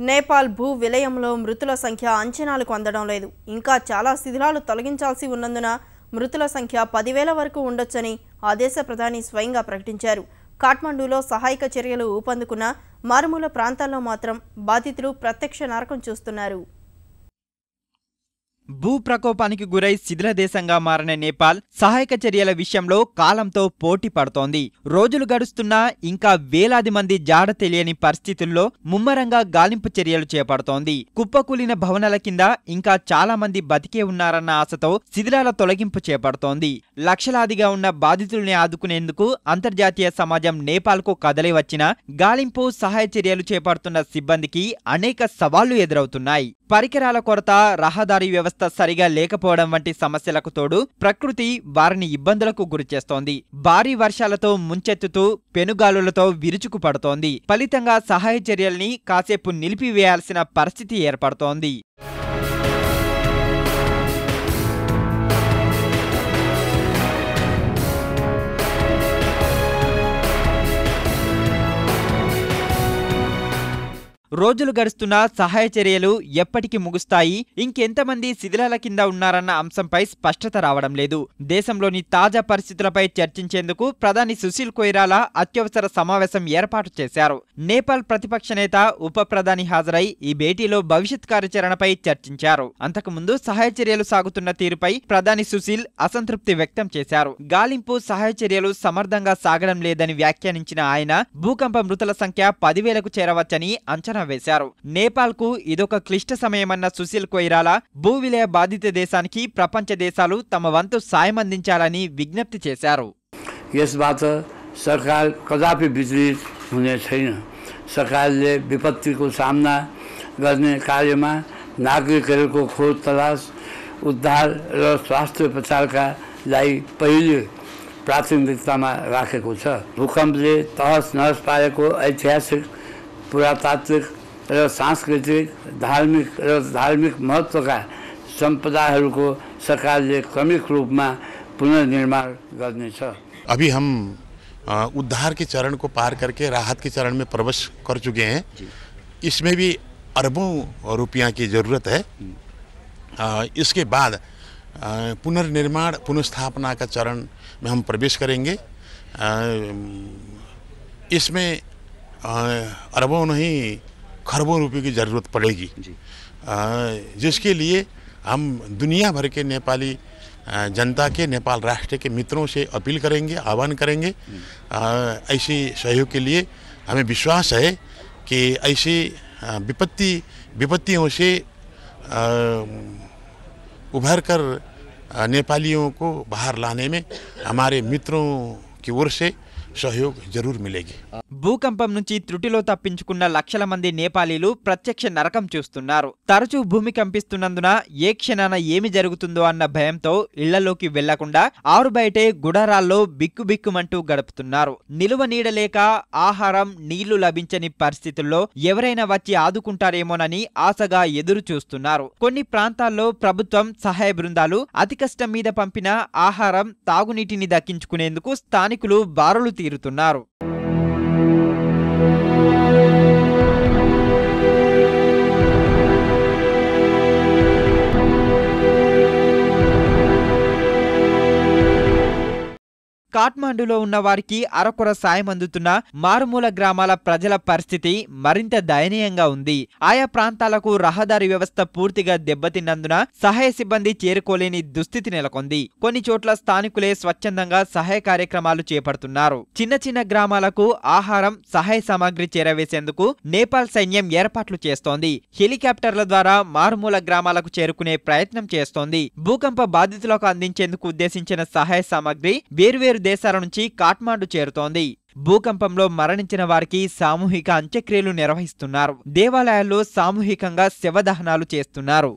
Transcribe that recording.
నేపాల్ భూ విలయంలో మృతుల సంఖ్య అంచనాలకు అందడం లేదు. ఇంకా చాలా శిథిలాలు తొలగించాల్సి ఉన్నందున మృతుల సంఖ్య 10,000 వరకు ఉండొచ్చని ఆ దేశ ప్రధాని స్వయంగా ప్రకటించారు. కాఠ్మండూలో సహాయక చర్యలు ఊపందుకున్న మారుమూల ప్రాంతాల్లో మాత్రం బాధితులు ప్రత్యక్ష నరకం చూస్తున్నారు. భూ ప్రకోపానికి గురై శిథిల దేశంగా మారిన నేపాల్ సహాయక చర్యల విషయంలో కాలంతో పోటీ పడుతోంది. రోజులు గడుస్తున్నా ఇంకా వేలాది మంది జాడ తెలియని పరిస్థితుల్లో ముమ్మరంగా గాలింపు చర్యలు చేపడుతోంది. కుప్పకూలిన భవనాల కింద ఇంకా చాలా మంది బతికే ఉన్నారన్న ఆశతో శిథిలాల తొలగింపు చేపడుతోంది. లక్షలాదిగా ఉన్న బాధితుల్ని ఆదుకునేందుకు అంతర్జాతీయ సమాజం నేపాల్కు కదలి వచ్చినా గాలింపు సహాయ చర్యలు చేపడుతున్న సిబ్బందికి అనేక సవాళ్లు ఎదురవుతున్నాయి. పరికరాల కొరత, రహదారి వ్యవస్థ సరిగా లేకపోవడం వంటి సమస్యలకు తోడు ప్రకృతి వారిని ఇబ్బందులకు గురిచేస్తోంది. భారీ వర్షాలతో ముంచెత్తుతూ పెనుగాలులతో విరుచుకు పడుతోంది. ఫలితంగా సహాయ చర్యల్ని కాసేపు నిలిపివేయాల్సిన పరిస్థితి ఏర్పడుతోంది. రోజులు గడుస్తున్నా సహాయ చర్యలు ఎప్పటికి ముగుస్తాయి, ఇంకెంతమంది శిథిలాల కింద ఉన్నారన్న అంశంపై స్పష్టత రావడం లేదు. దేశంలోని తాజా పరిస్థితులపై చర్చించేందుకు ప్రధాని సుశీల్ కొయిరాలా అత్యవసర సమావేశం ఏర్పాటు చేశారు. నేపాల్ ప్రతిపక్ష నేత ఉప ప్రధాని హాజరై ఈ భేటీలో భవిష్యత్ కార్యాచరణపై చర్చించారు. అంతకుముందు సహాయ చర్యలు సాగుతున్న తీరుపై ప్రధాని సుశీల్ అసంతృప్తి వ్యక్తం చేశారు. గాలింపు సహాయ చర్యలు సమర్థంగా సాగడం లేదని వ్యాఖ్యానించిన ఆయన భూకంప మృతుల సంఖ్య 10,000కు చేరవచ్చని అంచనా వేశారు. నేపాల్ కు ఇదొక క్లిష్ట సమయమన్న సుశీల్ కొయిరాలా భూ విలయ బాధిత దేశానికి ప్రపంచ దేశాలు తమ వంతు సాయం అందించాలని విజ్ఞప్తి చేశారు. यसबाट सरकार कदापि विचलित हुने छैन। सरकारले विपत्तिको सामना गर्ने कार्यमा नागरिकहरूको खोज तलास, उद्धार र स्वास्थ्य उपचारका लागि पहिलो प्राथमिकतामा राखेको छ। भूकम्पले तहस नहस पारेको ऐतिहासिक, पुरातात्विक र सांस्कृतिक, धार्मिक महत्त्वका सम्पदाहरूको सरकारले क्रमिक रूपमा पुनर्निर्माण गर्नेछ। अभी हम उद्धार के चरण को पार करके राहत के चरण में प्रवेश कर चुके हैं। इसमें भी अरबों रुपया की ज़रूरत है। इसके बाद पुनर्निर्माण, पुनर्स्थापना का चरण में हम प्रवेश करेंगे। इसमें अरबों नहीं खरबों रुपये की ज़रूरत पड़ेगी, जिसके लिए हम दुनिया भर के नेपाली जनता के, नेपाल राष्ट्र के मित्रों से अपील करेंगे, आह्वान करेंगे। ऐसी सहयोग के लिए हमें विश्वास है कि ऐसी विपत्तियों से उभर कर नेपालियों को बाहर लाने में हमारे मित्रों की ओर से सहयोग जरूर मिलेगी। భూకంపం నుంచి త్రుటిలో తప్పించుకున్న లక్షల మంది నేపాలీలు ప్రత్యక్ష నరకం చూస్తున్నారు. తరచూ భూమి కంపిస్తున్నందున ఏ క్షణాన ఏమి జరుగుతుందో అన్న భయంతో ఇళ్లలోకి వెళ్లకుండా ఆరు బయటే గుడారాల్లో బిక్కుబిక్కుమంటూ గడుపుతున్నారు. నిలువ నీడలేక ఆహారం, నీళ్లు లభించని పరిస్థితుల్లో ఎవరైనా వచ్చి ఆదుకుంటారేమోనని ఆశగా ఎదురు చూస్తున్నారు. కొన్ని ప్రాంతాల్లో ప్రభుత్వం సహాయ బృందాలు అతి కష్టం మీద పంపిన ఆహారం, తాగునీటిని దక్కించుకునేందుకు స్థానికులు బారులు తీరుతున్నారు. కాఠ్మండూలో ఉన్న వారికి అరకొర సాయం అందుతున్న మారుమూల గ్రామాల ప్రజల పరిస్థితి మరింత దయనీయంగా ఉంది. ఆయా ప్రాంతాలకు రహదారి వ్యవస్థ పూర్తిగా దెబ్బతిన్నందున సహాయ సిబ్బంది చేరుకోలేని దుస్థితి నెలకొంది. కొన్ని చోట్ల స్థానికులే స్వచ్ఛందంగా సహాయ కార్యక్రమాలు చేపడుతున్నారు. చిన్న చిన్న గ్రామాలకు ఆహారం, సహాయ సామాగ్రి చేరవేసేందుకు నేపాల్ సైన్యం ఏర్పాట్లు చేస్తోంది. హెలికాప్టర్ల ద్వారా మారుమూల గ్రామాలకు చేరుకునే ప్రయత్నం చేస్తోంది. భూకంప బాధితులకు అందించేందుకు ఉద్దేశించిన సహాయ సామాగ్రి వేర్వేరు దేశాల నుంచి కాఠ్మండు చేరుతోంది. భూకంపంలో మరణించిన వారికి సామూహిక అంత్యక్రియలు నిర్వహిస్తున్నారు. దేవాలయాల్లో సామూహికంగా శవదహనాలు చేస్తున్నారు.